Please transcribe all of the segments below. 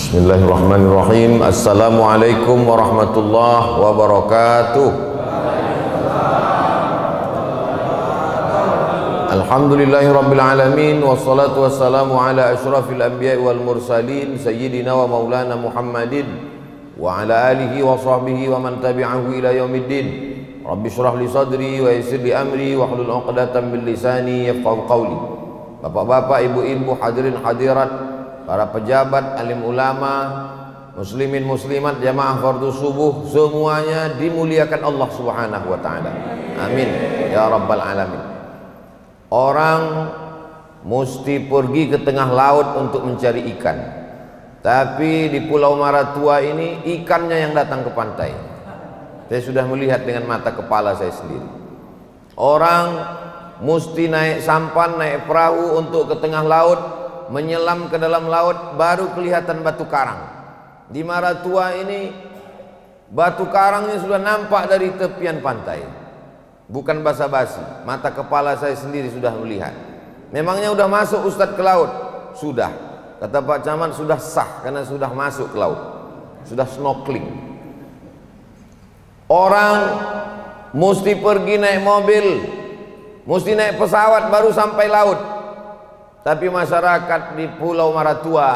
Bismillahirrahmanirrahim. Assalamualaikum warahmatullahi wabarakatuh. Alhamdulillahirabbil alamin wassalatu wassalamu ala asyrafil anbiya'i wal mursalin sayyidina wa maulana Muhammadin wa ala alihi wa sahbihi wa man tabi'ahu ila yaumiddin. Rabbi shrah li sadri wa yassir li amri wa hlul 'uqdatam min lisani yafqahu qawli. Bapak-bapak, ibu-ibu, hadirin hadirat, para pejabat, alim ulama, muslimin muslimat, jamaah fardu subuh, semuanya dimuliakan Allah Subhanahu wa taala. Amin ya rabbal alamin. Orang mesti pergi ke tengah laut untuk mencari ikan. Tapi di Pulau Maratua ini ikannya yang datang ke pantai. Saya sudah melihat dengan mata kepala saya sendiri. Orang mesti naik sampan, naik perahu untuk ke tengah laut, menyelam ke dalam laut, baru kelihatan batu karang. Di Maratua ini batu karangnya sudah nampak dari tepian pantai. Bukan basa-basi, mata kepala saya sendiri sudah melihat. Memangnya sudah masuk Ustadz ke laut? Sudah. Kata Pak Camat sudah sah karena sudah masuk ke laut. Sudah snorkeling. Orang mesti pergi naik mobil, mesti naik pesawat baru sampai laut. Tapi masyarakat di Pulau Maratua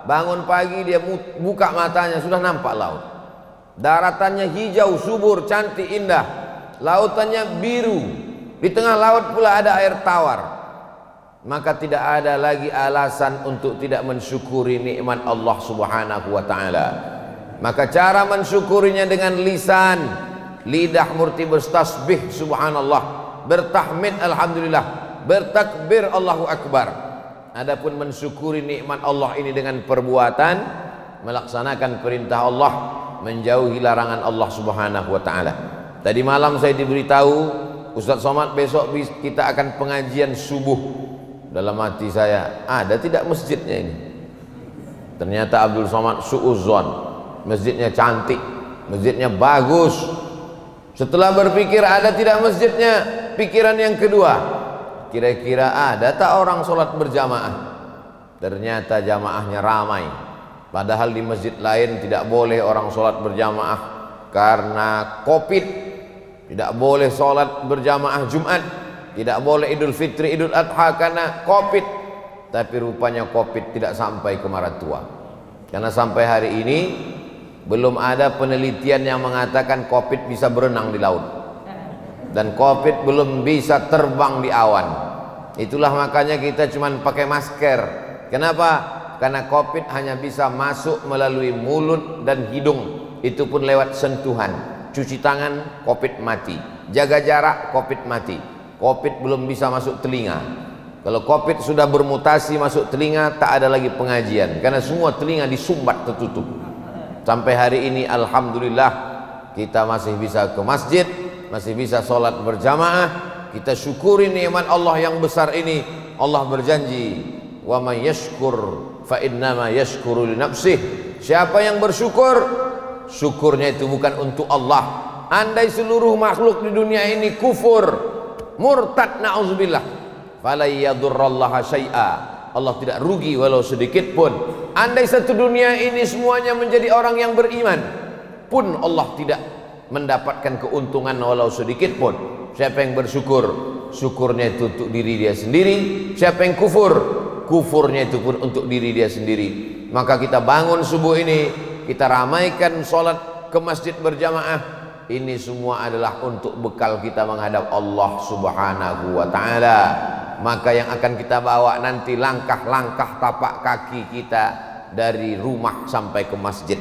bangun pagi dia buka matanya sudah nampak laut. Daratannya hijau, subur, cantik, indah. Lautannya biru. Di tengah laut pula ada air tawar. Maka tidak ada lagi alasan untuk tidak mensyukuri nikmat Allah Subhanahu wa taala. Maka cara mensyukurinya dengan lisan, lidah murti bertasbih subhanallah, bertahmid alhamdulillah, bertakbir Allahu akbar. Adapun mensyukuri nikmat Allah ini dengan perbuatan, melaksanakan perintah Allah, menjauhi larangan Allah Subhanahu wa taala. Tadi malam saya diberitahu, Ustadz Somad besok kita akan pengajian subuh. Dalam hati saya, ada tidak masjidnya ini? Ternyata Abdul Somad su'uzzon, masjidnya cantik, masjidnya bagus. Setelah berpikir ada tidak masjidnya, pikiran yang kedua, kira-kira ada tak orang sholat berjamaah? Ternyata jamaahnya ramai. Padahal di masjid lain tidak boleh orang sholat berjamaah karena COVID. Tidak boleh sholat berjamaah Jumat, tidak boleh Idul Fitri, Idul Adha karena COVID. Tapi rupanya COVID tidak sampai ke Maratua. Karena sampai hari ini belum ada penelitian yang mengatakan COVID bisa berenang di laut. Dan COVID belum bisa terbang di awan. Itulah makanya kita cuma pakai masker. Kenapa? Karena COVID hanya bisa masuk melalui mulut dan hidung. Itu pun lewat sentuhan. Cuci tangan, COVID mati. Jaga jarak, COVID mati. COVID belum bisa masuk telinga. Kalau COVID sudah bermutasi masuk telinga, tak ada lagi pengajian. Karena semua telinga disumbat tertutup. Sampai hari ini alhamdulillah kita masih bisa ke masjid, masih bisa sholat berjamaah. Kita syukuri nikmat Allah yang besar ini. Allah berjanji, wa may yashkur fa innama yashkuru li nafsih. Siapa yang bersyukur, syukurnya itu bukan untuk Allah. Andai seluruh makhluk di dunia ini kufur, murtad, na'udzubillah, fala yadurrallaha syai'a, Allah tidak rugi walau sedikit pun. Andai satu dunia ini semuanya menjadi orang yang beriman pun, Allah tidak mendapatkan keuntungan walau sedikit pun. Siapa yang bersyukur, syukurnya itu untuk diri dia sendiri. Siapa yang kufur, kufurnya itu pun untuk diri dia sendiri. Maka kita bangun subuh ini, kita ramaikan sholat ke masjid berjamaah. Ini semua adalah untuk bekal kita menghadap Allah Subhanahu wa ta'ala. Maka yang akan kita bawa nanti langkah-langkah tapak kaki kita dari rumah sampai ke masjid.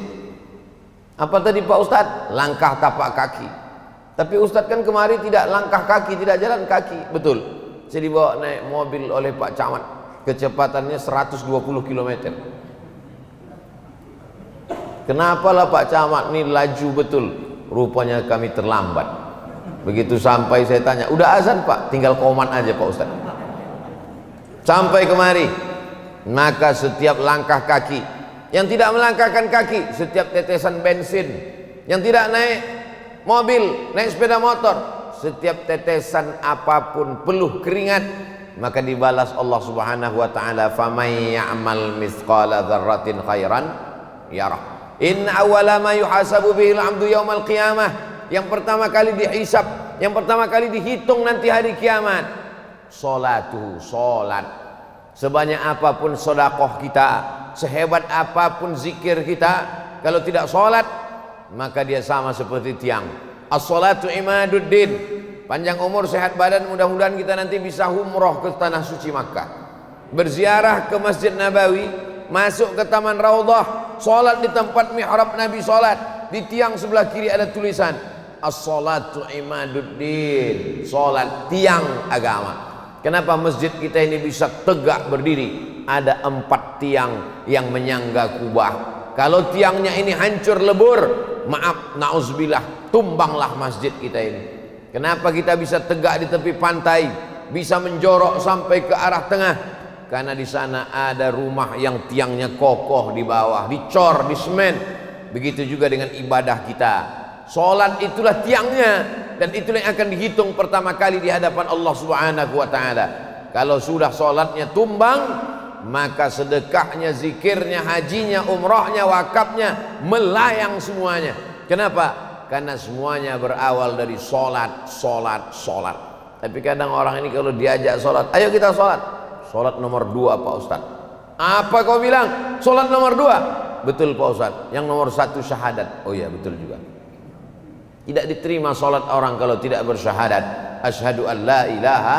Apa tadi Pak Ustadz? Langkah tapak kaki. Tapi Ustadz kan kemari tidak langkah kaki, tidak jalan kaki. Betul. Saya dibawa naik mobil oleh Pak Camat. Kecepatannya 120 km. Kenapalah Pak Camat ini laju betul? Rupanya kami terlambat. Begitu sampai saya tanya, udah azan Pak? Tinggal koman aja Pak Ustaz. Sampai kemari. Maka setiap langkah kaki, yang tidak melangkahkan kaki, setiap tetesan bensin, yang tidak naik mobil, naik sepeda motor, setiap tetesan apapun peluh keringat, maka dibalas Allah Subhanahu wa taala, "Faman ya'mal mithqala dzarratin khairan yarah. Inna awwala ma yuhasabu bihil 'abdu yaumal qiyamah, yang pertama kali dihisab, yang pertama kali dihitung nanti hari kiamat, salatuhu, salat. Sebanyak apapun sedekah kita, sehebat apapun zikir kita, kalau tidak salat maka dia sama seperti tiang. As-salatu imaduddin. Panjang umur, sehat badan, mudah-mudahan kita nanti bisa umroh ke tanah suci Makkah, berziarah ke Masjid Nabawi, masuk ke Taman Raudhah, salat di tempat mihrab Nabi salat. Di tiang sebelah kiri ada tulisan as-salatu imaduddin, salat tiang agama. Kenapa masjid kita ini bisa tegak berdiri? Ada 4 tiang yang menyangga Kubah. Kalau tiangnya ini hancur lebur, maaf, na'udzubillah, tumbanglah masjid kita ini. Kenapa kita bisa tegak di tepi pantai, bisa menjorok sampai ke arah tengah? Karena di sana ada rumah yang tiangnya kokoh di bawah, dicor, di semen. Begitu juga dengan ibadah kita. Salat itulah tiangnya, dan itulah yang akan dihitung pertama kali di hadapan Allah Subhanahu wa taala. Kalau sudah salatnya tumbang, maka sedekahnya, zikirnya, hajinya, umrahnya, wakafnya melayang semuanya. Kenapa? Karena semuanya berawal dari salat, salat, salat. Tapi kadang orang ini kalau diajak salat, ayo kita salat. Salat nomor 2 Pak Ustaz. Apa kau bilang? Salat nomor 2? Betul Pak Ustaz. Yang nomor 1 syahadat. Oh iya, betul juga. Tidak diterima salat orang kalau tidak bersyahadat. Asyhadu an la ilaha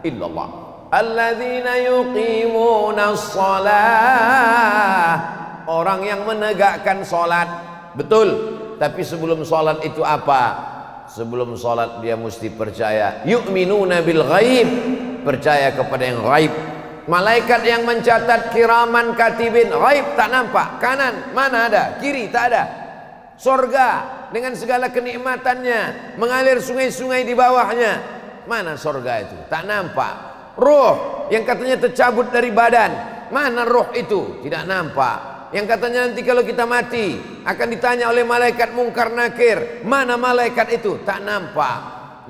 illallah. Alladzina yuqimunas shalah. Orang yang menegakkan salat. Betul. Tapi sebelum salat itu apa? Sebelum salat dia mesti percaya. Yu'minuna bil ghaib. Percaya kepada yang ghaib. Malaikat yang mencatat kiraman katibin, ghaib tak nampak. Kanan mana ada? Kiri tak ada. Surga dengan segala kenikmatannya, mengalir sungai-sungai di bawahnya, mana surga itu? Tak nampak. Ruh yang katanya tercabut dari badan, mana ruh itu? Tidak nampak. Yang katanya nanti kalau kita mati akan ditanya oleh malaikat mungkar nakir, mana malaikat itu? Tak nampak.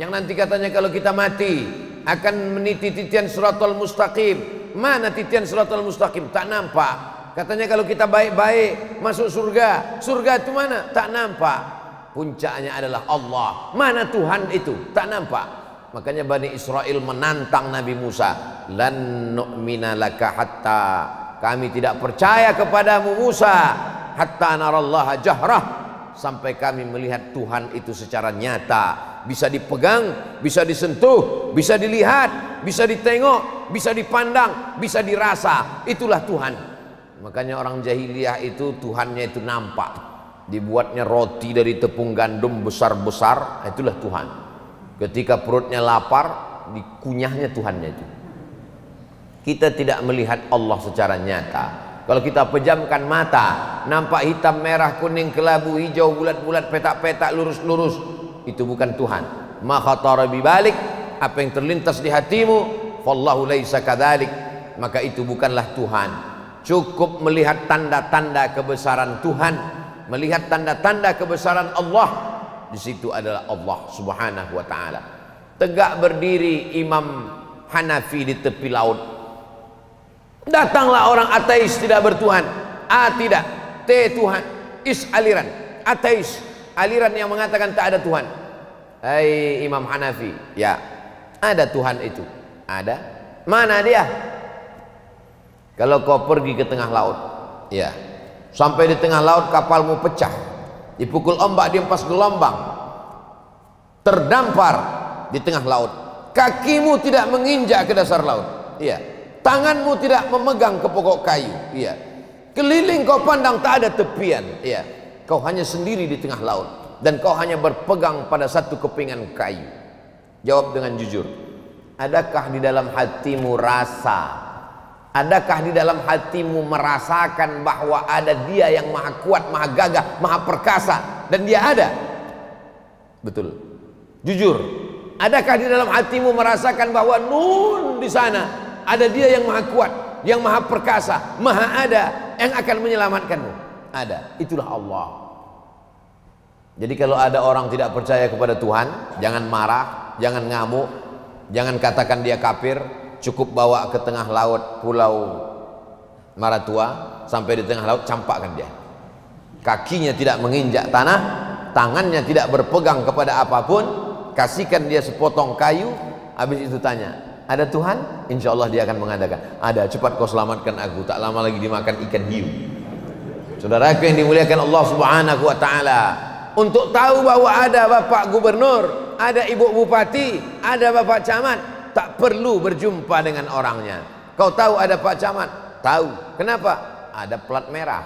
Yang nanti katanya kalau kita mati akan meniti titian siratal mustaqim, mana titian siratal mustaqim? Tak nampak. Katanya kalau kita baik-baik masuk surga, surga itu mana? Tak nampak. Puncaknya adalah Allah. Mana Tuhan itu? Tak nampak. Makanya Bani Israel menantang Nabi Musa, lan nu'mina laka hatta, kami tidak percaya kepadamu Musa, hatta narallaha jahrah, sampai kami melihat Tuhan itu secara nyata, bisa dipegang, bisa disentuh, bisa dilihat, bisa ditengok, bisa dipandang, bisa dirasa. Itulah Tuhan. Makanya orang jahiliyah itu Tuhannya itu nampak, dibuatnya roti dari tepung gandum besar-besar, itulah Tuhan. Ketika perutnya lapar, dikunyahnya Tuhannya itu. Kita tidak melihat Allah secara nyata. Kalau kita pejamkan mata, nampak hitam, merah, kuning, kelabu, hijau, bulat-bulat, petak-petak, lurus-lurus, itu bukan Tuhan. Ma khatara bibalik, apa yang terlintas di hatimu, wallahu laisa kadzalik, maka itu bukanlah Tuhan. Cukup melihat tanda-tanda kebesaran Tuhan, melihat tanda-tanda kebesaran Allah, di situ adalah Allah Subhanahu wa taala. Tegak berdiri Imam Hanafi di tepi laut. Datanglah orang ateis tidak bertuhan. A tidak, T Tuhan, is aliran, ateis, aliran yang mengatakan tak ada Tuhan. Hai Imam Hanafi, ya, ada Tuhan itu. Ada? Mana dia? Kalau kau pergi ke tengah laut, ya, sampai di tengah laut kapalmu pecah, dipukul ombak, dihempas gelombang, terdampar di tengah laut, kakimu tidak menginjak ke dasar laut, iya, tanganmu tidak memegang ke pokok kayu, iya, keliling kau pandang tak ada tepian, iya, kau hanya sendiri di tengah laut, dan kau hanya berpegang pada satu kepingan kayu. Jawab dengan jujur, adakah di dalam hatimu rasa? Adakah di dalam hatimu merasakan bahwa ada Dia yang maha kuat, maha gagah, maha perkasa, dan Dia ada? Betul. Jujur. Adakah di dalam hatimu merasakan bahwa nun di sana ada Dia yang maha kuat, yang maha perkasa, maha ada, yang akan menyelamatkanmu? Ada. Itulah Allah. Jadi kalau ada orang tidak percaya kepada Tuhan, jangan marah, jangan ngamuk, jangan katakan dia kafir. Cukup bawa ke tengah laut Pulau Maratua, sampai di tengah laut campakkan dia. kakinya tidak menginjak tanah, tangannya tidak berpegang kepada apapun, kasihkan dia sepotong kayu, habis itu tanya, ada Tuhan? Insya Allah dia akan mengatakan, ada, cepat kau selamatkan aku, tak lama lagi dimakan ikan hiu. Saudaraku yang dimuliakan Allah Subhanahu wa ta'ala, untuk tahu bahwa ada bapak gubernur, ada ibu bupati, ada bapak camat, tak perlu berjumpa dengan orangnya. Kau tahu ada pak camat? Tahu. Kenapa? Ada plat merah.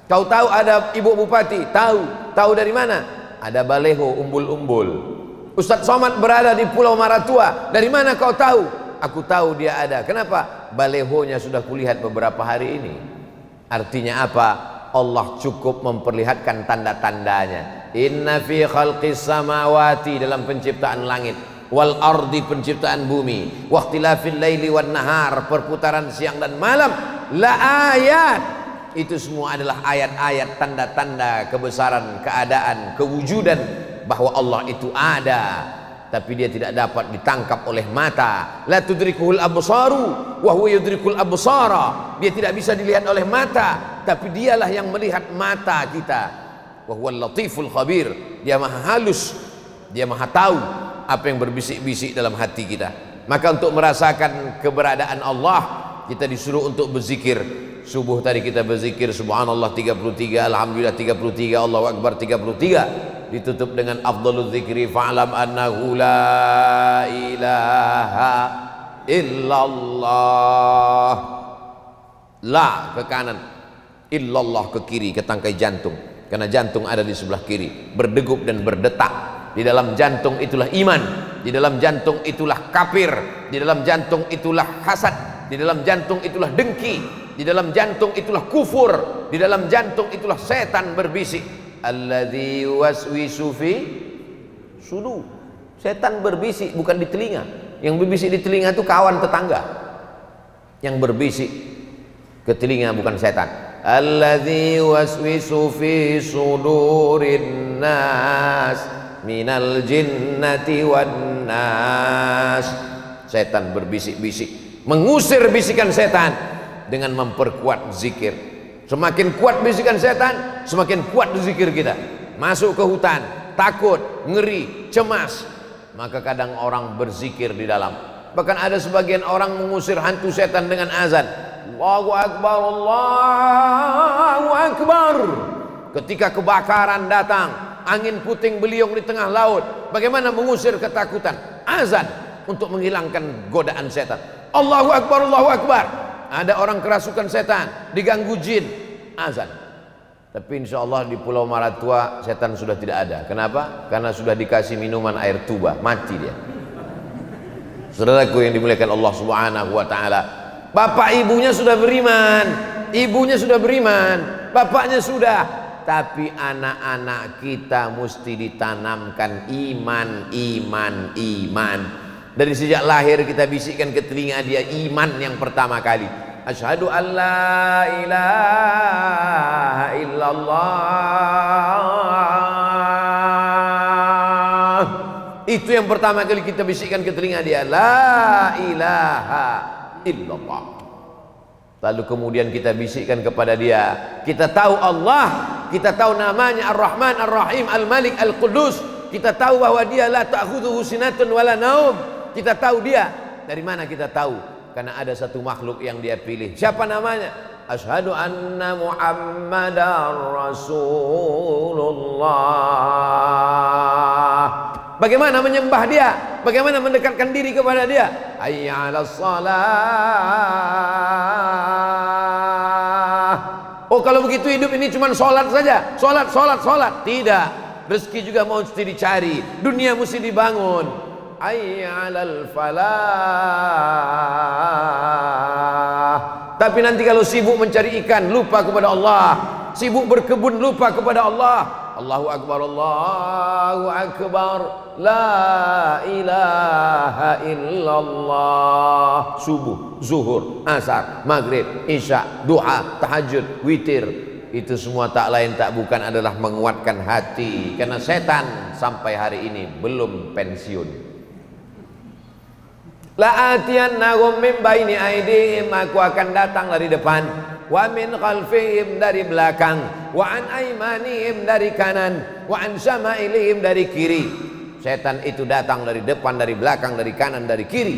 Kau tahu ada ibu bupati? Tahu. Tahu dari mana? Ada baleho umbul-umbul. Ustadz Somad berada di Pulau Maratua. Dari mana kau tahu? Aku tahu dia ada. Kenapa? Balehonya sudah kulihat beberapa hari ini. Artinya apa? Allah cukup memperlihatkan tanda-tandanya. Inna fi khalqis samawati, dalam penciptaan langit, wal ardi, penciptaan bumi, waqtilafil laili wan nahar, perputaran siang dan malam, la ayat, itu semua adalah ayat-ayat, tanda-tanda kebesaran, keadaan, kewujudan bahwa Allah itu ada, tapi dia tidak dapat ditangkap oleh mata. La tudrikuhul absaru wa huwa yudrikul absara, dia tidak bisa dilihat oleh mata, tapi dialah yang melihat mata kita. Wa huwal latiful khabir, dia maha halus, dia maha tahu apa yang berbisik-bisik dalam hati kita. Maka untuk merasakan keberadaan Allah, kita disuruh untuk berzikir. Subuh tadi kita berzikir subhanallah 33, alhamdulillah 33, Allahu akbar 33, ditutup dengan afdhalul zikri fa'lam annahu la ilaha illallah. La ke kanan, illallah ke kiri, ke tangkai jantung, karena jantung ada di sebelah kiri, berdegup dan berdetak. Di dalam jantung itulah iman, di dalam jantung itulah kafir, di dalam jantung itulah hasad, di dalam jantung itulah dengki, di dalam jantung itulah kufur, di dalam jantung itulah setan berbisik. Alladzi waswisu fi sudur. Setan berbisik bukan di telinga. Yang berbisik di telinga itu kawan tetangga. Yang berbisik ke telinga bukan setan. Alladzi waswisu fi sudurin nas minal jinnati wan nas. Setan berbisik-bisik, mengusir bisikan setan dengan memperkuat zikir. Semakin kuat bisikan setan, semakin kuat zikir kita. Masuk ke hutan, takut, ngeri, cemas, maka kadang orang berzikir di dalam. Bahkan ada sebagian orang mengusir hantu setan dengan azan, Allahu akbar, Allahu akbar. Ketika kebakaran datang, angin puting beliung di tengah laut, bagaimana mengusir ketakutan? Azan untuk menghilangkan godaan setan. Allahu akbar, Allahu akbar. Ada orang kerasukan setan, diganggu jin, azan. Tapi insya Allah di Pulau Maratua setan sudah tidak ada. Kenapa? Karena sudah dikasih minuman air tuba, mati dia. Saudaraku yang dimuliakan Allah Subhanahu wa ta'ala, bapak ibunya sudah beriman, ibunya sudah beriman, bapaknya sudah, tapi anak-anak kita mesti ditanamkan iman, iman, iman. Dari sejak lahir kita bisikkan ke telinga dia iman yang pertama kali. Asyhadu an la ilaha illallah. Itu yang pertama kali kita bisikkan ke telinga dia, la ilaha illallah. Lalu kemudian kita bisikkan kepada dia, kita tahu Allah, kita tahu namanya Ar-Rahman, Ar-Rahim, Al-Malik, Al-Qudus. Kita tahu bahwa dia la ta'khudhuhu sinatun wala naum. Kita tahu dia. Dari mana kita tahu? Karena ada satu makhluk yang dia pilih. Siapa namanya? Asyhadu anna Muhammadar Rasulullah. Bagaimana menyembah dia? Bagaimana mendekatkan diri kepada dia? Hayya 'alas shalah. Oh, kalau begitu hidup ini cuma sholat saja, sholat, sholat, sholat. Tidak, rezeki juga mesti dicari, dunia mesti dibangun. Hayya 'alal falah. Tapi nanti kalau sibuk mencari ikan, lupa kepada Allah. Sibuk berkebun, lupa kepada Allah. Allahu akbar, Allahu akbar, la ilaha illallah. Subuh, zuhur, asar, maghrib, isya, doa, tahajud, witir, itu semua tak lain tak bukan adalah menguatkan hati. Karena setan sampai hari ini belum pensiun. La atiyannahum min baini aidihim, aku akan datang dari depan, wa min khalfihim dari belakang, wa an aimanihim dari kanan, wa an syama'ilihim dari kiri. Setan itu datang dari depan, dari belakang, dari kanan, dari kiri.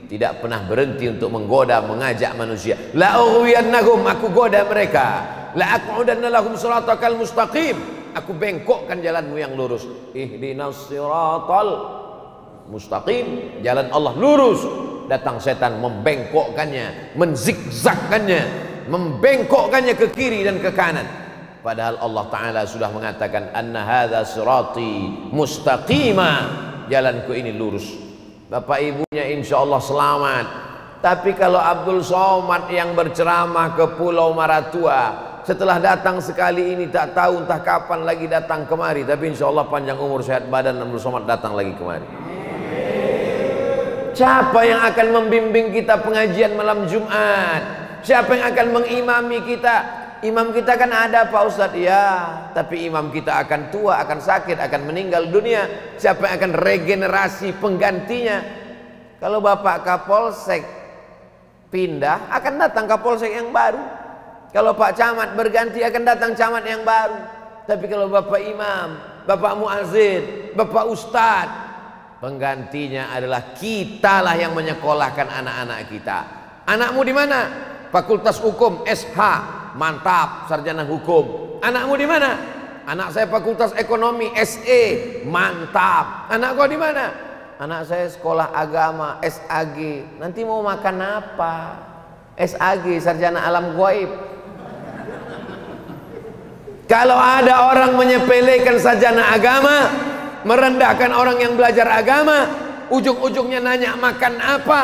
Tidak pernah berhenti untuk menggoda, mengajak manusia. La ughwiyannahum, aku goda mereka. La aq'udanna lahum shiratakal mustaqim, aku bengkokkan jalanmu yang lurus. Ihdinas siratal mustaqim, jalan Allah lurus. Datang setan membengkokkannya, menzigzagkannya, membengkokkannya ke kiri dan ke kanan. Padahal Allah Ta'ala sudah mengatakan anna hadza sirati mustaqima, jalanku ini lurus. Bapak ibunya insya Allah selamat. Tapi kalau Abdul Somad yang berceramah ke Pulau Maratua, setelah datang sekali ini tak tahu entah kapan lagi datang kemari. Tapi insya Allah panjang umur sehat badan, Abdul Somad datang lagi kemari. Siapa yang akan membimbing kita pengajian malam Jumat? Siapa yang akan mengimami kita? Imam kita kan ada Pak Ustadz, ya, tapi imam kita akan tua, akan sakit, akan meninggal dunia. Siapa yang akan regenerasi penggantinya? Kalau Bapak Kapolsek pindah, akan datang Kapolsek yang baru. Kalau Pak Camat berganti, akan datang camat yang baru. Tapi kalau Bapak Imam, Bapak Muazzin, Bapak Ustadz, penggantinya adalah kitalah yang menyekolahkan anak-anak kita. Anakmu di mana? Fakultas Hukum SH, mantap, sarjana hukum. Anakmu di mana? Anak saya Fakultas Ekonomi SE, mantap. Anak kau di mana? Anak saya sekolah agama SAG. Nanti mau makan apa? SAG, sarjana alam gaib. Kalau ada orang menyepelekan sarjana agama, merendahkan orang yang belajar agama, ujung-ujungnya nanya makan apa,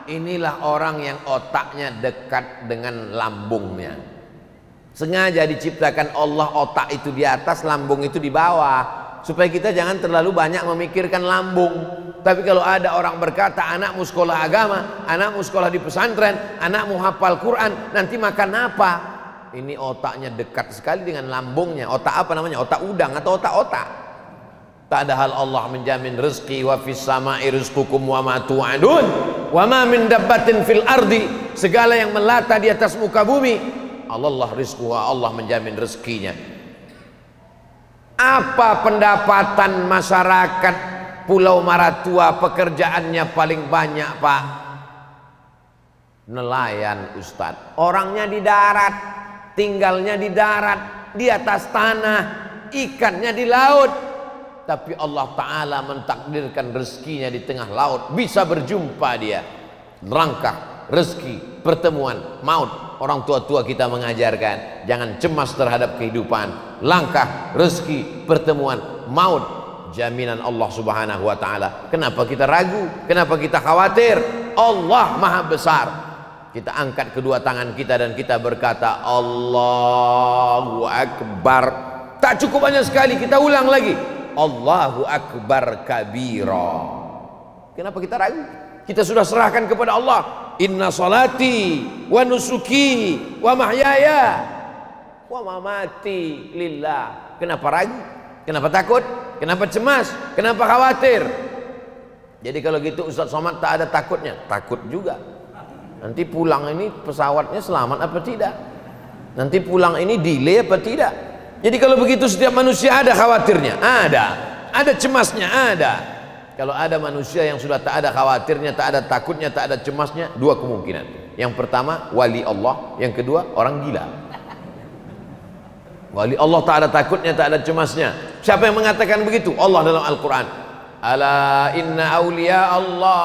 inilah orang yang otaknya dekat dengan lambungnya. Sengaja diciptakan Allah otak itu di atas, lambung itu di bawah, supaya kita jangan terlalu banyak memikirkan lambung. Tapi kalau ada orang berkata anakmu sekolah agama, anakmu sekolah di pesantren, anakmu hafal Quran, nanti makan apa? Ini otaknya dekat sekali dengan lambungnya. Otak apa namanya? Otak udang atau otak-otak? Padahal Allah menjamin rezeki, wa fis sama'i rizqukum wa ma tu'adun wa ma min dabbatin fil ardi, segala yang melata di atas muka bumi Allah rizquha, Allah menjamin rezekinya. Apa pendapatan masyarakat Pulau Maratua pekerjaannya paling banyak, Pak? Nelayan, Ustadz. Orangnya di darat, tinggalnya di darat, di atas tanah, ikannya di laut. Tapi Allah Ta'ala mentakdirkan rezekinya di tengah laut, bisa berjumpa dia. Langkah, rezeki, pertemuan, maut. Orang tua-tua kita mengajarkan jangan cemas terhadap kehidupan. Langkah, rezeki, pertemuan, maut, jaminan Allah Subhanahu wa Ta'ala. Kenapa kita ragu? Kenapa kita khawatir? Allah Maha Besar. Kita angkat kedua tangan kita dan kita berkata Allahu Akbar. Tak cukup hanya sekali, kita ulang lagi, Allahu Akbar kabira. Kenapa kita ragu? Kita sudah serahkan kepada Allah. Inna salati wa nusuki wa mahyaya wa mamati lillah. Kenapa ragu? Kenapa takut? Kenapa cemas? Kenapa khawatir? Jadi kalau gitu Ustaz Somad tak ada takutnya? Takut juga. Nanti pulang ini pesawatnya selamat apa tidak? Nanti pulang ini delay apa tidak? Jadi kalau begitu setiap manusia ada khawatirnya, ada cemasnya, ada. Kalau ada manusia yang sudah tak ada khawatirnya, tak ada takutnya, tak ada cemasnya, dua kemungkinan. Yang pertama wali Allah, yang kedua orang gila. Wali Allah tak ada takutnya, tak ada cemasnya. Siapa yang mengatakan begitu? Allah dalam Al-Quran. Ala inna awliya Allah,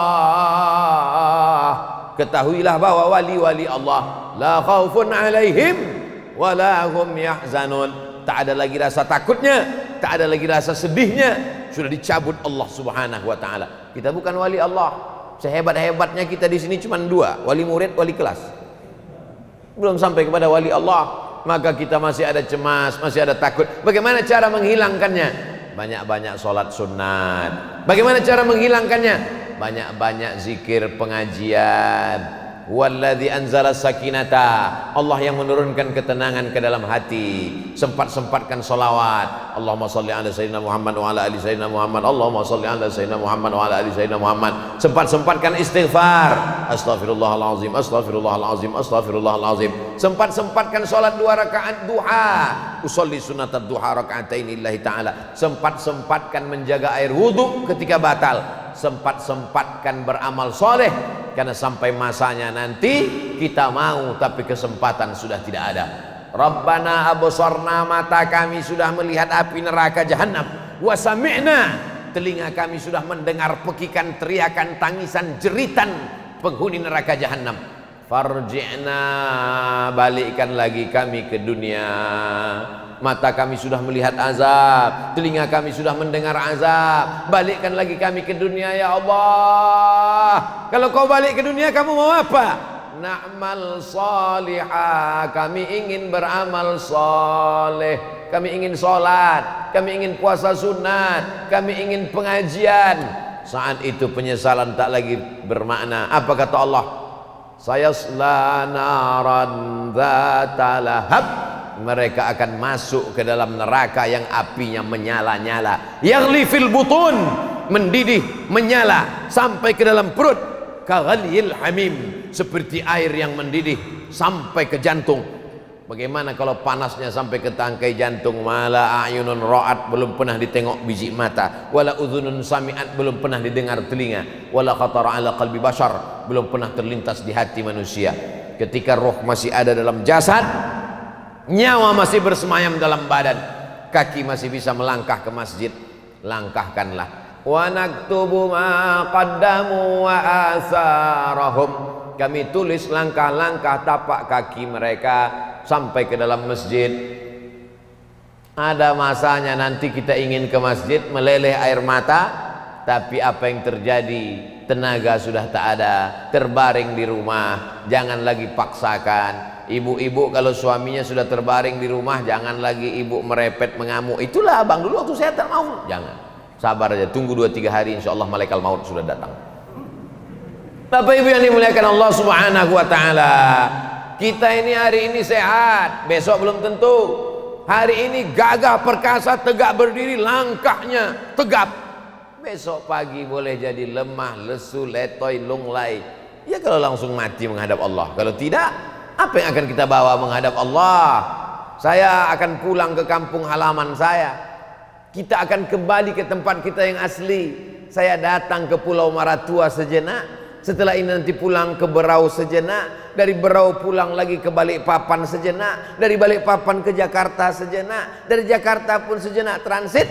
ketahuilah bahwa wali-wali Allah la khaufun alaihim wa la hum yahzanun. Tak ada lagi rasa takutnya, tak ada lagi rasa sedihnya, sudah dicabut Allah Subhanahu wa Ta'ala. Kita bukan wali Allah. Sehebat-hebatnya kita di sini cuma dua, wali murid, wali kelas. Belum sampai kepada wali Allah, maka kita masih ada cemas, masih ada takut. Bagaimana cara menghilangkannya? Banyak-banyak sholat sunat. Bagaimana cara menghilangkannya? Banyak-banyak zikir pengajian. Walladzi anzala sakinata, Allah yang menurunkan ketenangan ke dalam hati. Sempat-sempatkan salawat. Allahumma salli ala sayyidina Muhammad wa ala ali sayyidina Muhammad. Allahumma salli ala sayyidina Muhammad wa ala ali sayyidina Muhammad. Sempat-sempatkan istighfar. Astaghfirullahalazim, astaghfirullahalazim, astaghfirullahalazim. Sempat-sempatkan salat 2 rakaat duha. Usolli sunnatat duha rakaatain lillahi ta'ala. Sempat-sempatkan menjaga air wudu ketika batal. Sempat-sempatkan beramal soleh, karena sampai masanya nanti kita mau tapi kesempatan sudah tidak ada. Rabbana absarna, mata kami sudah melihat api neraka jahanam. Wa sami'na, telinga kami sudah mendengar pekikan, teriakan, tangisan, jeritan penghuni neraka jahanam. Farji'na, balikkan lagi kami ke dunia. Mata kami sudah melihat azab, telinga kami sudah mendengar azab, balikkan lagi kami ke dunia ya Allah. Kalau kau balik ke dunia, kamu mau apa? Na'mal salihah, kami ingin beramal soleh, kami ingin sholat, kami ingin puasa sunat, kami ingin pengajian. Saat itu penyesalan tak lagi bermakna. Apa kata Allah? Sayasla naran dzata lahab, mereka akan masuk ke dalam neraka yang apinya menyala-nyala. Yaghli fil butun, mendidih, menyala sampai ke dalam perut. Kaghalil hamim, seperti air yang mendidih sampai ke jantung. Bagaimana kalau panasnya sampai ke tangkai jantung? Mala a'yunun ra'at, belum pernah ditengok biji mata. Wala udhunun sami'at, belum pernah didengar telinga. Wala khatara ala qalbi bashar, belum pernah terlintas di hati manusia. Ketika roh masih ada dalam jasad, nyawa masih bersemayam dalam badan, kaki masih bisa melangkah ke masjid, langkahkanlah. Wa naktubu ma qaddamu wa asarahum, kami tulis langkah-langkah tapak kaki mereka sampai ke dalam masjid. Ada masanya nanti kita ingin ke masjid, meleleh air mata, tapi apa yang terjadi? Tenaga sudah tak ada, terbaring di rumah. Jangan lagi paksakan. Ibu-ibu kalau suaminya sudah terbaring di rumah, jangan lagi ibu merepet mengamuk. Itulah abang dulu waktu saya tak mau. Jangan, sabar aja, tunggu 2-3 hari, insya Allah malaikat maut sudah datang. Bapak ibu yang dimuliakan Allah subhanahu wa ta'ala, kita ini hari ini sehat, besok belum tentu. Hari ini gagah perkasa, tegak berdiri, langkahnya tegap. Besok pagi boleh jadi lemah, lesu, letoy, lunglai. Ya kalau langsung mati menghadap Allah. Kalau tidak, apa yang akan kita bawa menghadap Allah? Saya akan pulang ke kampung halaman saya. Kita akan kembali ke tempat kita yang asli. Saya datang ke Pulau Maratua sejenak. Setelah ini nanti pulang ke Berau sejenak. Dari Berau pulang lagi ke Balikpapan sejenak. Dari Balikpapan ke Jakarta sejenak. Dari Jakarta pun sejenak transit.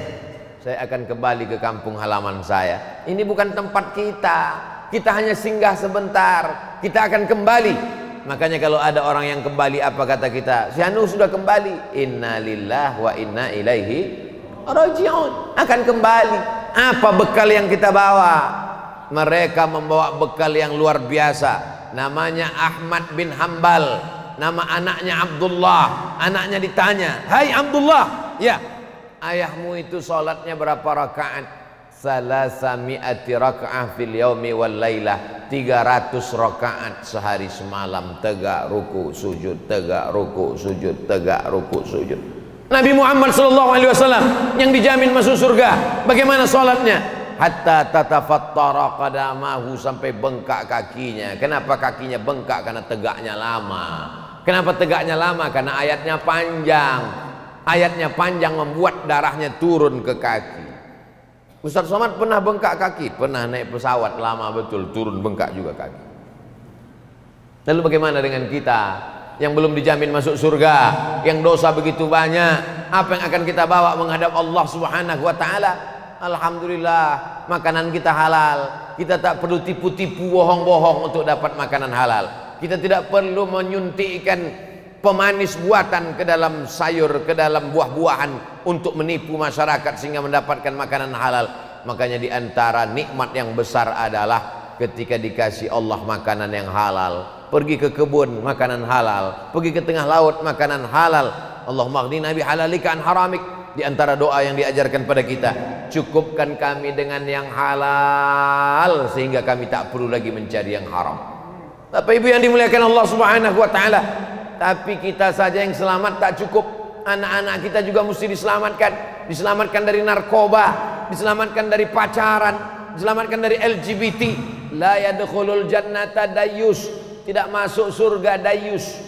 Saya akan kembali ke kampung halaman saya. Ini bukan tempat kita. Kita hanya singgah sebentar. Kita akan kembali. Makanya kalau ada orang yang kembali, apa kata kita? Si Anu sudah kembali. Inna lillahi wa inna ilaihi raji'un. Akan kembali. Apa bekal yang kita bawa? Mereka membawa bekal yang luar biasa. Namanya Ahmad bin Hambal. Nama anaknya Abdullah. Anaknya ditanya, "Hai Abdullah, ya, ayahmu itu sholatnya berapa rakaat?" Salasami'ati raka'ah fil yaumi wal lailah, 300 rakaat sehari semalam, tegak ruku sujud, tegak ruku sujud, tegak ruku sujud. Nabi Muhammad SAW yang dijamin masuk surga, bagaimana sholatnya? Hatta tatafattara qadamahu, sampai bengkak kakinya. Kenapa kakinya bengkak? Karena tegaknya lama. Kenapa tegaknya lama? Karena ayatnya panjang. Ayatnya panjang membuat darahnya turun ke kaki. Ustaz Somad pernah bengkak kaki? Pernah naik pesawat lama betul, turun bengkak juga kaki. Lalu bagaimana dengan kita yang belum dijamin masuk surga, yang dosa begitu banyak? Apa yang akan kita bawa menghadap Allah Subhanahu wa ta'ala? Alhamdulillah, makanan kita halal. Kita tak perlu tipu-tipu, bohong-bohong untuk dapat makanan halal. Kita tidak perlu menyuntikkan pemanis buatan ke dalam sayur, ke dalam buah-buahan untuk menipu masyarakat sehingga mendapatkan makanan halal. Makanya di antara nikmat yang besar adalah ketika dikasih Allah makanan yang halal. Pergi ke kebun, makanan halal. Pergi ke tengah laut, makanan halal. Allahumma aghnina bihalalika an haramik. Di antara doa yang diajarkan pada kita, cukupkan kami dengan yang halal sehingga kami tak perlu lagi mencari yang haram. Bapak Ibu yang dimuliakan Allah Subhanahu wa taala. Tapi kita saja yang selamat tak cukup. Anak-anak kita juga mesti diselamatkan. Diselamatkan dari narkoba, diselamatkan dari pacaran, diselamatkan dari LGBT. La yadkhulul jannata dayus. Tidak masuk surga dayus.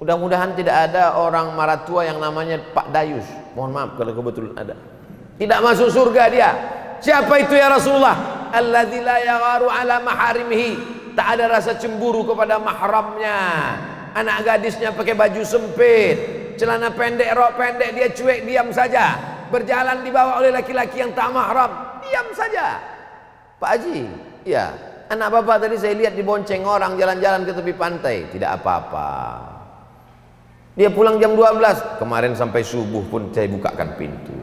Mudah-mudahan tidak ada orang maratua yang namanya Pak Dayus. Mohon maaf kalau kebetulan ada. Tidak masuk surga dia. Siapa itu ya Rasulullah? Alladzi la yagharu ala maharimihi. Tak ada rasa cemburu kepada mahramnya. Anak gadisnya pakai baju sempit, celana pendek, rok pendek, dia cuek diam saja. Berjalan dibawa oleh laki-laki yang tak mahram, diam saja. Pak Haji, ya, anak bapak tadi saya lihat dibonceng orang jalan-jalan ke tepi pantai, tidak apa-apa. Dia pulang jam 12, kemarin sampai subuh pun saya bukakan pintu.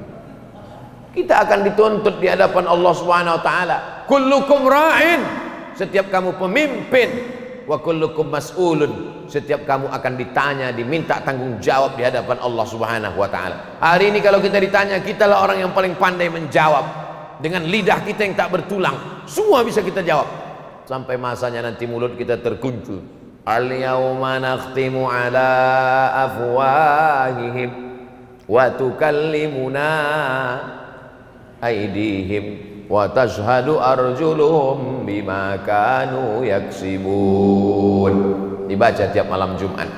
Kita akan dituntut di hadapan Allah Subhanahu wa taala. Kullukum ra'in, setiap kamu pemimpin, wa kullukum mas'ulun, setiap kamu akan ditanya, diminta tanggung jawab di hadapan Allah Subhanahu wa taala. Hari ini kalau kita ditanya, kitalah orang yang paling pandai menjawab. Dengan lidah kita yang tak bertulang, semua bisa kita jawab. Sampai masanya nanti mulut kita terkunci. Al-yawma nakhtimu ala afwahihim wa tukallimuna aydihim wa tashhadu arjuluhum bima kanu yaksibun. Dibaca tiap malam Jumat.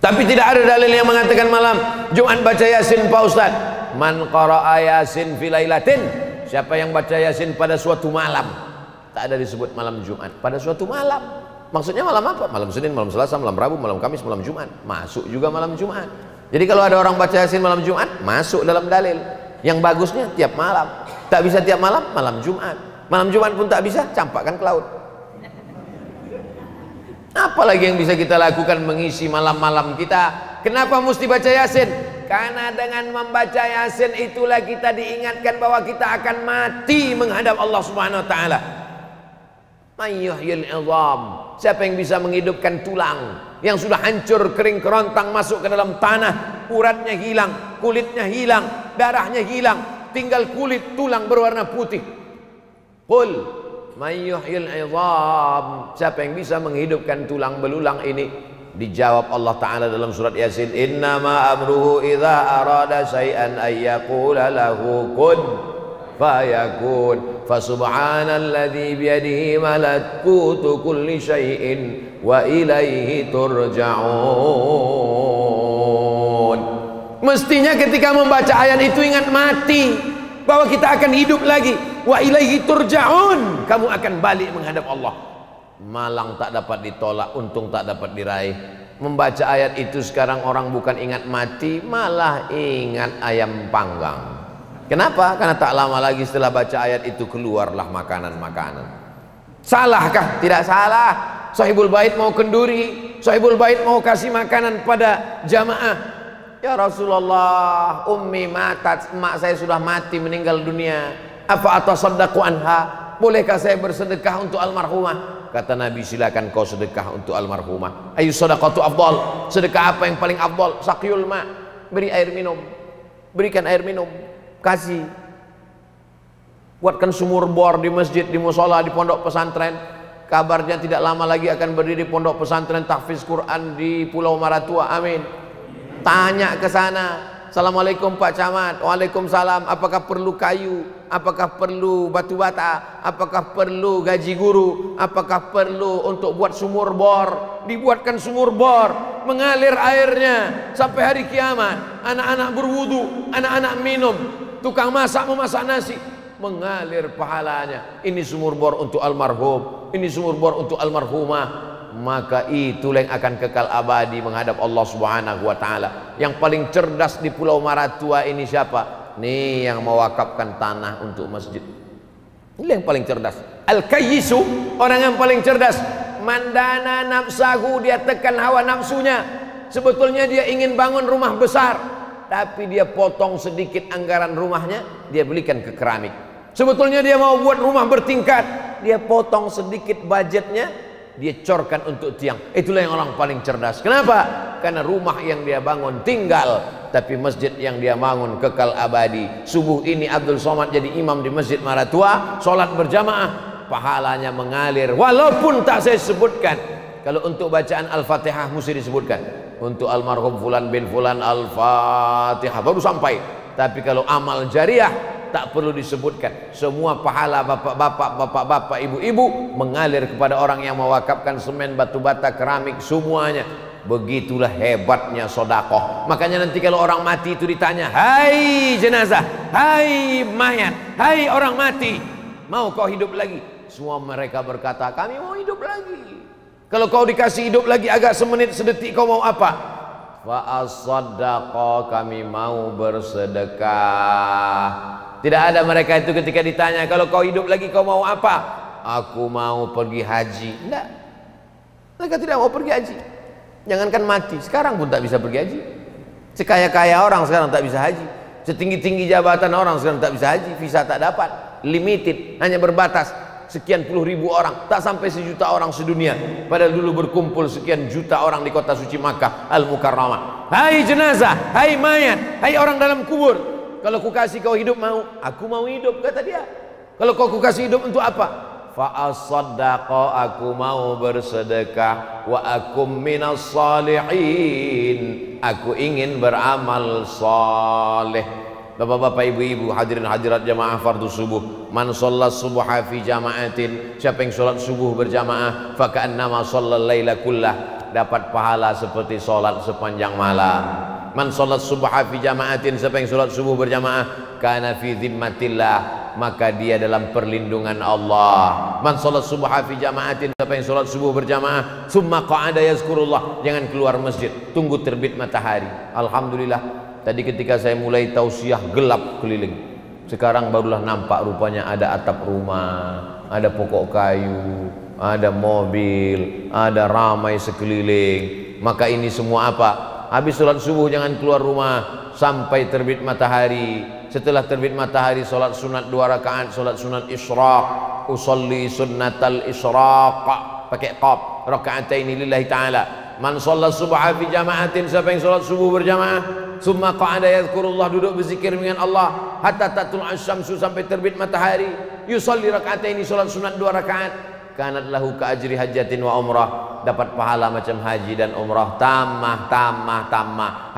Tapi tidak ada dalil yang mengatakan malam Jumat baca Yasin, Pak Ustaz. Man qara'a Yasin fi lailatin, siapa yang baca Yasin pada suatu malam. Tak ada disebut malam Jumat, pada suatu malam. Maksudnya malam apa? Malam Senin, malam Selasa, malam Rabu, malam Kamis, malam Jumat. Masuk juga malam Jumat. Jadi kalau ada orang baca Yasin malam Jumat, masuk dalam dalil. Yang bagusnya tiap malam. Tak bisa tiap malam, malam Jumat. Malam Jumat pun tak bisa, campakkan ke laut. Apalagi yang bisa kita lakukan mengisi malam-malam kita? Kenapa mesti baca Yasin? Karena dengan membaca Yasin itulah kita diingatkan bahwa kita akan mati menghadap Allah Subhanahu wa taala. Mayyuhyil 'idham, siapa yang bisa menghidupkan tulang yang sudah hancur kering kerontang masuk ke dalam tanah, uratnya hilang, kulitnya hilang, darahnya hilang, tinggal kulit tulang berwarna putih. Qul mayyuhyil 'idham, siapa yang bisa menghidupkan tulang belulang ini? Dijawab Allah Ta'ala dalam surat Yasin, innama amruhu idza arada syai'an ayyaqula lahu kun fayakun. Fasubhanalladzi biyadihi malakutu kulli syai'in wa ilaihi turja'un. Mestinya ketika membaca ayat itu ingat mati, bahwa kita akan hidup lagi. Wa ilaihi turja'un, kamu akan balik menghadap Allah. Malang tak dapat ditolak, untung tak dapat diraih. Membaca ayat itu sekarang orang bukan ingat mati, malah ingat ayam panggang. Kenapa? Karena tak lama lagi setelah baca ayat itu keluarlah makanan-makanan. Salahkah? Tidak salah. Sahibul bait mau kenduri, sahibul bait mau kasih makanan pada jamaah. Ya Rasulullah, ummi matat, emak saya sudah mati meninggal dunia. Apa atasaddaqu anha? Bolehkah saya bersedekah untuk almarhumah? Kata Nabi, silakan kau sedekah untuk almarhumah. Ayu sadaqatu afdal, sedekah apa yang paling afdal? Saqyul ma, beri air minum, berikan air minum, kasih. Buatkan sumur bor di masjid, di musola, di pondok pesantren. Kabarnya tidak lama lagi akan berdiri pondok pesantren tahfiz Quran di Pulau Maratua. Amin. Tanya ke sana. Assalamualaikum Pak Camat. Waalaikumsalam. Apakah perlu kayu? Apakah perlu batu bata? Apakah perlu gaji guru? Apakah perlu untuk buat sumur bor? Dibuatkan sumur bor, mengalir airnya sampai hari kiamat. Anak-anak berwudu, anak-anak minum, tukang masak memasak nasi, mengalir pahalanya. Ini sumur bor untuk almarhum, ini sumur bor untuk almarhumah. Maka itulah yang akan kekal abadi menghadap Allah Subhanahu wa taala. Yang paling cerdas di Pulau Maratua ini siapa? Nih yang mewakafkan tanah untuk masjid. Ini yang paling cerdas. Al-kayyisu, orang yang paling cerdas. Mandana nafsahu, dia tekan hawa nafsunya. Sebetulnya dia ingin bangun rumah besar, tapi dia potong sedikit anggaran rumahnya, dia belikan ke keramik. Sebetulnya dia mau buat rumah bertingkat, dia potong sedikit budgetnya, dia corkan untuk tiang. Itulah yang orang paling cerdas. Kenapa? Karena rumah yang dia bangun tinggal, tapi masjid yang dia bangun kekal abadi. Subuh ini Abdul Somad jadi imam di Masjid Maratua, sholat berjamaah. pahalanya mengalir. Walaupun tak saya sebutkan, kalau untuk bacaan Al-Fatihah mesti disebutkan, untuk almarhum fulan bin fulan Al-Fatihah baru sampai. Tapi kalau amal jariah tak perlu disebutkan. Semua pahala bapak-bapak, ibu-ibu mengalir kepada orang yang mewakafkan semen, batu bata, keramik, semuanya. Begitulah hebatnya sodakoh. Makanya nanti kalau orang mati itu ditanya, hai jenazah, hai mayat, hai orang mati, mau kau hidup lagi? Semua mereka berkata, kami mau hidup lagi. Kalau kau dikasih hidup lagi agak semenit sedetik, kau mau apa? Fa'as-sadaqah, kami mau bersedekah. Tidak ada mereka itu ketika ditanya, kalau kau hidup lagi kau mau apa? Aku mau pergi haji. Tidak, mereka tidak mau pergi haji. Jangankan mati, sekarang pun tak bisa pergi haji. Sekaya-kaya orang sekarang tak bisa haji. Setinggi-tinggi jabatan orang sekarang tak bisa haji. Visa tak dapat, limited, hanya berbatas sekian puluh ribu orang, tak sampai 1 juta orang sedunia. Padahal dulu berkumpul sekian juta orang di kota suci Makkah Al-Mukarramah. Hai jenazah, hai mayat, hai orang dalam kubur, kalau ku kasih kau hidup mau? Aku mau hidup, kata dia. Kalau kau ku kasih hidup untuk apa? Fa'as-sadaqah, aku mau bersedekah. Wa akum minas salihin, aku ingin beramal saleh. Bapak-bapak, ibu-ibu, hadirin hadirat jamaah fardu subuh, man shollat subha fi jama'atin, siapa yang sholat subuh berjamaah, fa ka'annama shallal laila kullah, dapat pahala seperti sholat sepanjang malam. Man sholat subha fi jama'atin, siapa yang sholat subuh berjamaah, kana fi dhimmatillah, maka dia dalam perlindungan Allah. Man sholat subha fi jama'atin, siapa yang sholat subuh berjamaah, summa qa'ada yazkurullah, jangan keluar masjid, tunggu terbit matahari. Alhamdulillah, tadi ketika saya mulai tausiah gelap keliling. Sekarang barulah nampak rupanya ada atap rumah, ada pokok kayu, ada mobil, ada ramai sekeliling. Maka ini semua apa? Habis sholat subuh jangan keluar rumah sampai terbit matahari. Setelah terbit matahari sholat sunat 2 rakaat, sholat sunat isyraq. Usolli sunnatal isyraq, pakai qaf, raka'ataini lillahi ta'ala. Man sholat subha fi jama'atin, siapa yang sholat subuh berjamaah, summa qa'ada yadhkurullah, duduk berzikir dengan Allah, hatta tatul asyamsu, sampai terbit matahari. Yusolli raka'ataini, sholat sunat 2 rakaat. Kanat lahu ka ajri hajjatin wa umrah, dapat pahala macam haji dan umrah. Tamah.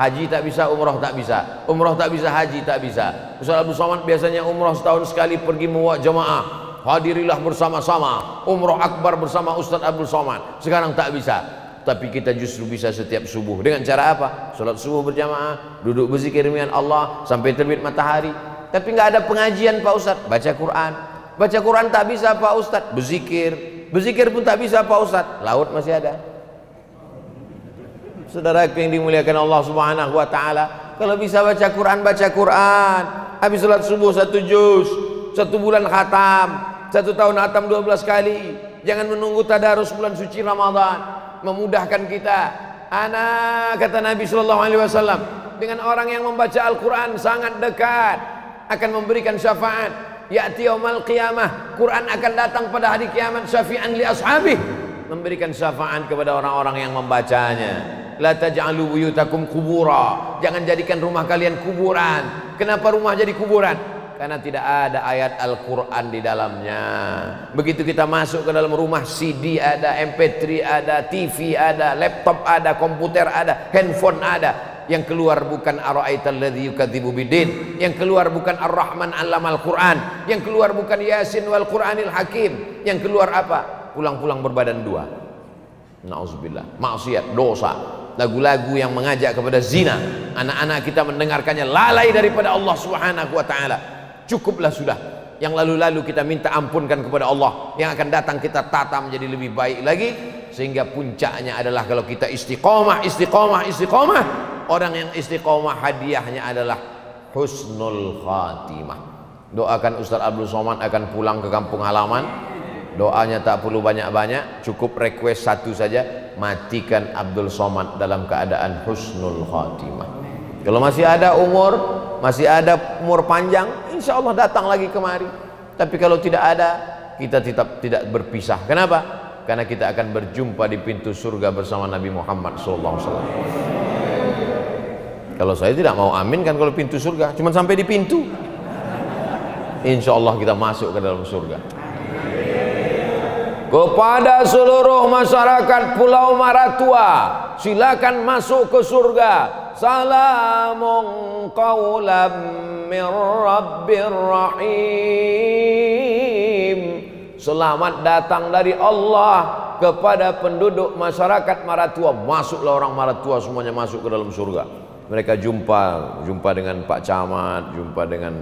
Haji tak bisa, umrah tak bisa, umrah tak bisa, haji tak bisa. Ustaz Abdul Somad biasanya umrah setahun sekali pergi membawa jamaah, hadirilah bersama-sama umrah akbar bersama Ustaz Abdul Somad. Sekarang tak bisa, tapi kita justru bisa setiap subuh. Dengan cara apa? Salat subuh berjamaah, duduk berzikir dengan Allah sampai terbit matahari. Tapi nggak ada pengajian Pak Ustaz, baca Quran. Baca Quran tak bisa Pak Ustaz, berzikir pun tak bisa Pak Ustaz, laut masih ada. Saudara yang dimuliakan Allah Subhanahu wa taala, kalau bisa baca Quran, baca Quran. Habis salat subuh 1 juz, 1 bulan khatam, 1 tahun khatam 12 kali. Jangan menunggu tadarus bulan suci Ramadan. Memudahkan kita. Ana, kata Nabi sallallahu alaihi wasallam, dengan orang yang membaca Al-Quran sangat dekat, akan memberikan syafaat. Ya'ti yaumal qiyamah, Quran akan datang pada hari kiamat, syafi'an li ashabih, memberikan syafaat kepada orang-orang yang membacanya. La taj'alu buyutakum kubura, jangan jadikan rumah kalian kuburan. Kenapa rumah jadi kuburan? Karena tidak ada ayat Al-Quran di dalamnya. Begitu kita masuk ke dalam rumah, CD ada, MP3 ada, TV ada, laptop ada, komputer ada, handphone ada. Yang keluar bukan ara'aital ladzi yukadzibu bidin, yang keluar bukan Ar-Rahman 'allamal Quran, yang keluar bukan Yasin wal Qur'anil Hakim, yang keluar apa? Pulang-pulang berbadan 2. Nauzubillah, maksiat, dosa, lagu-lagu yang mengajak kepada zina. Anak-anak kita mendengarkannya lalai daripada Allah Subhanahu wa taala. Cukuplah sudah. Yang lalu-lalu kita minta ampunkan kepada Allah, yang akan datang kita tata menjadi lebih baik lagi, sehingga puncaknya adalah kalau kita istiqomah. Orang yang istiqomah hadiahnya adalah husnul khatimah. Doakan Ustaz Abdul Somad akan pulang ke kampung halaman. Doanya tak perlu banyak-banyak, cukup request 1 saja, matikan Abdul Somad dalam keadaan husnul khatimah. Kalau masih ada umur panjang, insya Allah datang lagi kemari. Tapi kalau tidak ada, kita tetap tidak berpisah. Kenapa? Karena kita akan berjumpa di pintu surga bersama Nabi Muhammad SAW. Kalau saya tidak mau amin kan kalau pintu surga, cuma sampai di pintu. Insya Allah kita masuk ke dalam surga. kepada seluruh masyarakat Pulau Maratua, silakan masuk ke surga. Salamun qawlam mir rabbir rahim. Selamat datang dari Allah kepada penduduk masyarakat Maratua. Masuklah orang Maratua, semuanya masuk ke dalam surga. Mereka jumpa dengan Pak Camat, jumpa dengan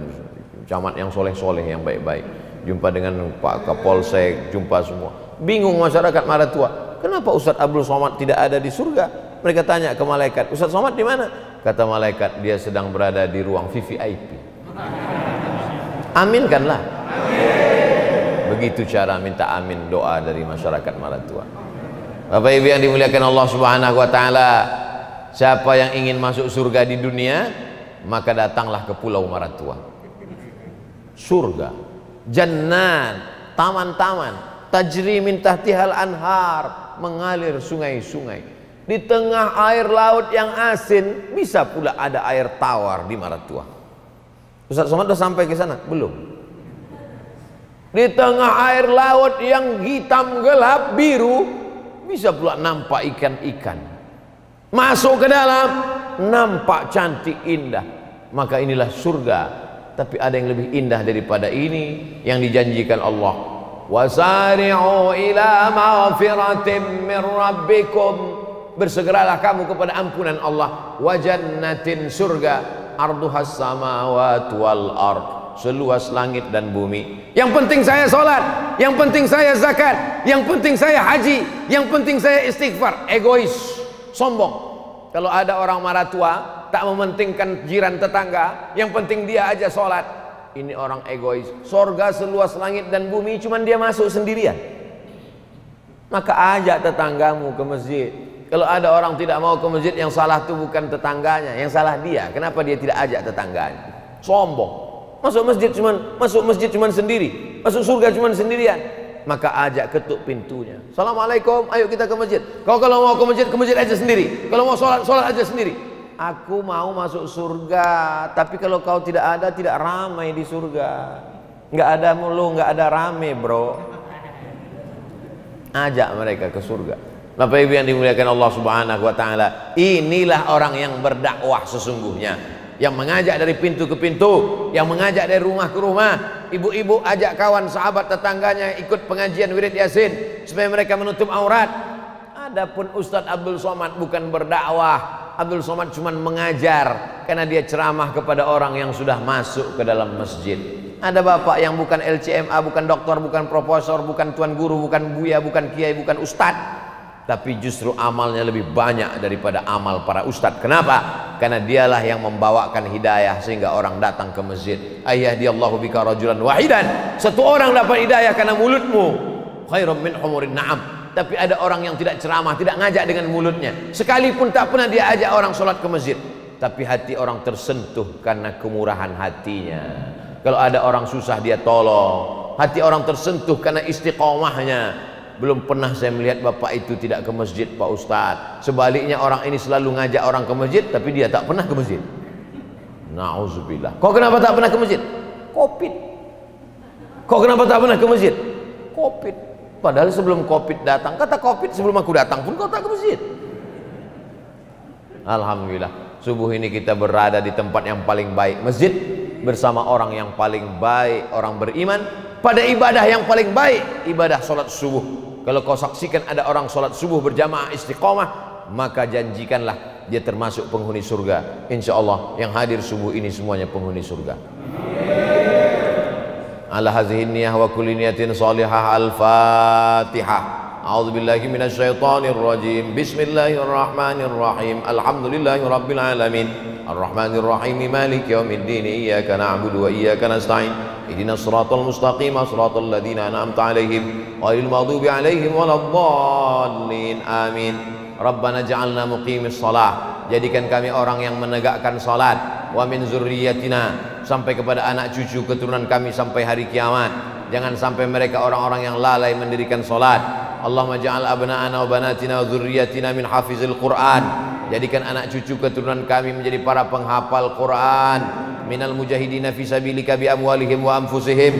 camat yang soleh-soleh, yang baik-baik, jumpa dengan Pak Kapolsek, jumpa semua. Bingung masyarakat Maratua, kenapa Ustadz Abdul Somad tidak ada di surga? Mereka tanya ke malaikat, Ustadz Somad di mana? Kata malaikat, dia sedang berada di ruang VVIP. Aminkanlah. Begitu cara minta amin doa dari masyarakat Maratua. Bapak Ibu yang dimuliakan Allah Subhanahu wa taala, siapa yang ingin masuk surga di dunia, maka datanglah ke Pulau Maratua. Surga, jannat, taman-taman, tajri min tahtihal anhar, mengalir sungai-sungai. Di tengah air laut yang asin, bisa pula ada air tawar di Maratua. Ustaz Somad sudah sampai ke sana? Belum. Di tengah air laut yang hitam gelap biru, bisa pula nampak ikan-ikan. Masuk ke dalam, nampak cantik indah. Maka inilah surga. Tapi ada yang lebih indah daripada ini yang dijanjikan Allah. Wasari'u ila maghfiratin min rabbikum. Bersegeralah kamu kepada ampunan Allah. Wa jannatin, surga, arduhas samawati wal ard, seluas langit dan bumi. Yang penting saya sholat, yang penting saya zakat, yang penting saya haji, yang penting saya istighfar. Egois, sombong. Kalau ada orang Maratua tak mementingkan jiran tetangga, yang penting dia aja sholat, ini orang egois. Sorga seluas langit dan bumi, cuman dia masuk sendirian. Maka ajak tetanggamu ke masjid. Kalau ada orang tidak mau ke masjid, yang salah itu bukan tetangganya, yang salah dia. Kenapa dia tidak ajak tetangganya? Sombong. Masuk masjid cuman sendiri, masuk surga cuman sendirian. Maka ajak, ketuk pintunya. Assalamualaikum, ayo kita ke masjid. Kau kalau mau ke masjid aja sendiri. Kalau mau sholat aja sendiri. Aku mau masuk surga, tapi kalau kau tidak ada, tidak ramai di surga. Nggak ada mulu, nggak ada rame, bro. Ajak mereka ke surga. Bapak Ibu yang dimuliakan Allah Subhanahu wa taala, inilah orang yang berdakwah sesungguhnya. Yang mengajak dari pintu ke pintu, yang mengajak dari rumah ke rumah. Ibu-ibu ajak kawan, sahabat, tetangganya ikut pengajian wirid yasin supaya mereka menutup aurat. Adapun Ustadz Abdul Somad bukan berdakwah, Abdul Somad cuma mengajar karena dia ceramah kepada orang yang sudah masuk ke dalam masjid. Ada bapak yang bukan LCMA, bukan doktor, bukan profesor, bukan tuan guru, bukan buya, bukan kiai, bukan ustadz, tapi justru amalnya lebih banyak daripada amal para ustadz. Kenapa? Karena dialah yang membawakan hidayah sehingga orang datang ke masjid. Ayyahdiyallahu bika rajulan wahidan. Satu orang dapat hidayah karena mulutmu. Khairum min humurin na'am. Tapi ada orang yang tidak ceramah, tidak ngajak dengan mulutnya. Sekalipun tak pernah dia ajak orang sholat ke masjid. Tapi hati orang tersentuh karena kemurahan hatinya. Kalau ada orang susah dia tolong. Hati orang tersentuh karena istiqomahnya. Belum pernah saya melihat bapak itu tidak ke masjid, Pak Ustadz. Sebaliknya orang ini selalu ngajak orang ke masjid, tapi dia tak pernah ke masjid. Na'udzubillah. Kau kenapa tak pernah ke masjid? Covid. Kau kenapa tak pernah ke masjid? Covid. Padahal sebelum Covid datang, kata Covid sebelum aku datang pun kau tak ke masjid. Alhamdulillah, subuh ini kita berada di tempat yang paling baik, masjid, bersama orang yang paling baik, orang beriman, pada ibadah yang paling baik, ibadah sholat subuh. Kalau kau saksikan ada orang sholat subuh berjamaah istiqomah, maka janjikanlah dia termasuk penghuni surga. Insya Allah yang hadir subuh ini semuanya penghuni surga. Ala hadhihi niyyah wa kulli niyatin salihah. Al-Fatihah. A'udzubillahi minasyaitonir rajim. Bismillahirrahmanirrahim. Alhamdulillahi rabbil alamin. Arrahmanir rahim. Maliki yaumiddin. Iyyaka na'budu wa iyyaka nasta'in. Ihdinas siratal mustaqim, siratal ladzina an'amta 'alaihim ghairil maghdubi 'alaihim waladdallin. Amin. Rabbana ja'alna muqimis shalah. Jadikan kami orang yang menegakkan salat. Wa min dzurriyyatina, sampai kepada anak cucu keturunan kami sampai hari kiamat. Jangan sampai mereka orang-orang yang lalai mendirikan salat. Allahumma ja'al abna'ana wa banatina wa dzurriyyatina min hafizil Qur'an. Jadikan anak cucu keturunan kami menjadi para penghafal Quran. Minal mujahidina fi sabilika bi amwalihim wa anfusihim.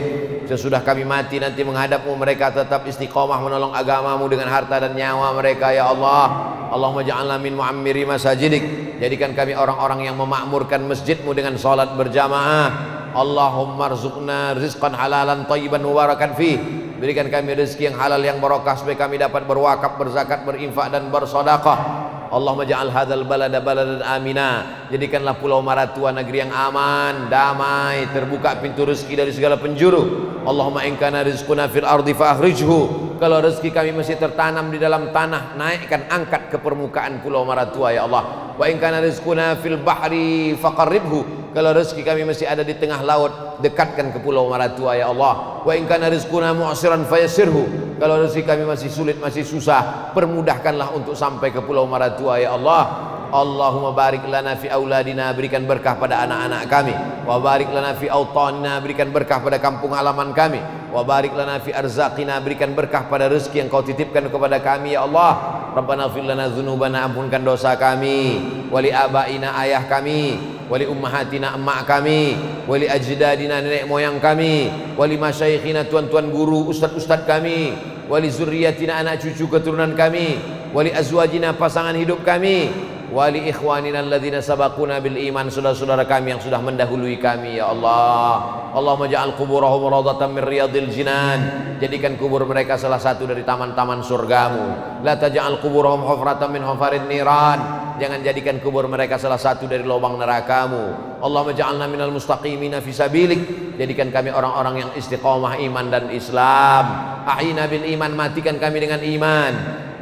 Sesudah kami mati nanti menghadapmu, mereka tetap istiqomah menolong agamamu dengan harta dan nyawa mereka ya Allah. Allahumma ja'alna min mu'ammiri masajidik, jadikan kami orang-orang yang memakmurkan masjidmu dengan salat berjamaah. Allahumma rzuqna rizqan halalan thayyiban mubarakan fih, berikan kami rezeki yang halal yang barokah supaya kami dapat berwakaf, berzakat, berinfak dan bersedekah. Allahumma ja'al hadzal balada baladan amina, jadikanlah Pulau Maratua negeri yang aman, damai, terbuka pintu rezeki dari segala penjuru. Allahumma in kana rizquna fil ardi fa akhrijhu, kalau rezeki kami masih tertanam di dalam tanah, naikkan, angkat ke permukaan Pulau Maratua ya Allah. Wa in kana rizquna fil bahri faqarribhu, kalau rezeki kami masih ada di tengah laut, dekatkan ke Pulau Maratua ya Allah. Wa in kana rizquna mu'siran fayassirhu, kalau rezeki kami masih sulit, masih susah, permudahkanlah untuk sampai ke Pulau Maratua ya Allah. Allahumma barik lana fi auladina, berikan berkah pada anak-anak kami. Wa barik lana fi autanina, berikan berkah pada kampung halaman kami. Wa barik lana fi arzaqina, berikan berkah pada rezeki yang kau titipkan kepada kami ya Allah. Rabbana ighfir lana dzunubana, ampunkan dosa kami, wali abaina, ayah kami, wali ummahatina, emak kami, wali ajdadina, nenek moyang kami, wali masyayikhina, tuan-tuan guru, ustad-ustad kami, wali zurriyatina, anak cucu keturunan kami, wali azwajina, pasangan hidup kami, wali ikhwanina alladzina sabaquna bil iman, saudara-saudara kami yang sudah mendahului kami ya Allah. Allahumma ja'al quburahum rawdatan min riyadil jinan, jadikan kubur mereka salah satu dari taman-taman surgamu. La taj'al quburahum hufratan min hufarin niran, jangan jadikan kubur mereka salah satu dari lubang nerakamu. Allahumma ja'alna minal mustaqimina fi sabilik, jadikan kami orang-orang yang istiqomah iman dan Islam. Ahyina bil iman, matikan kami dengan iman.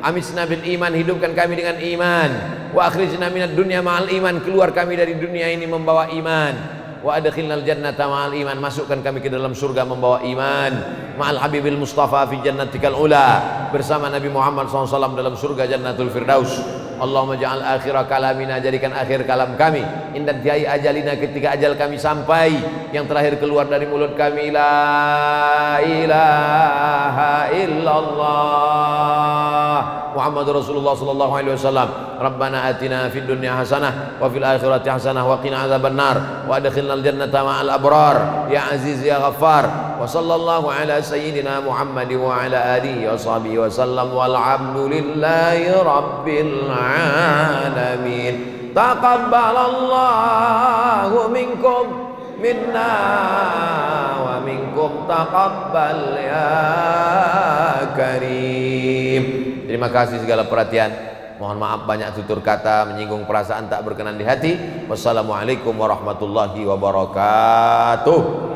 Amisna bil iman, hidupkan kami dengan iman. Wa akhrijna minad dunya ma'al iman, keluar kami dari dunia ini membawa iman. Wa adkhilnal jannata ma'al iman, masukkan kami ke dalam surga membawa iman. Ma'al habibil mustafa fi jannatikal ula, bersama Nabi Muhammad SAW dalam surga jannatul firdaus. Allahumma ja'al akhira kalamina, jadikan akhir kalam kami inda tiai ajalina, ketika ajal kami sampai, yang terakhir keluar dari mulut kami la ilaha illallah Muhammadur Rasulullah sallallahu alaihi wasallam. Rabbana atina fid dunya hasanah wa fil akhirati hasanah wa qina adzabannar wa adkhilnal jannata ma'al abrar ya aziz ya ghaffar. Wa sallallahu ala sayyidina Muhammad wa ala alihi wa sahbihi wa sallam walhamdulillahi rabbil alamin. Taqabbalallahu minkum minna wa minkum taqabbal ya karim. Terima kasih segala perhatian. Mohon maaf banyak tutur kata menyinggung perasaan tak berkenan di hati. Wassalamualaikum warahmatullahi wabarakatuh.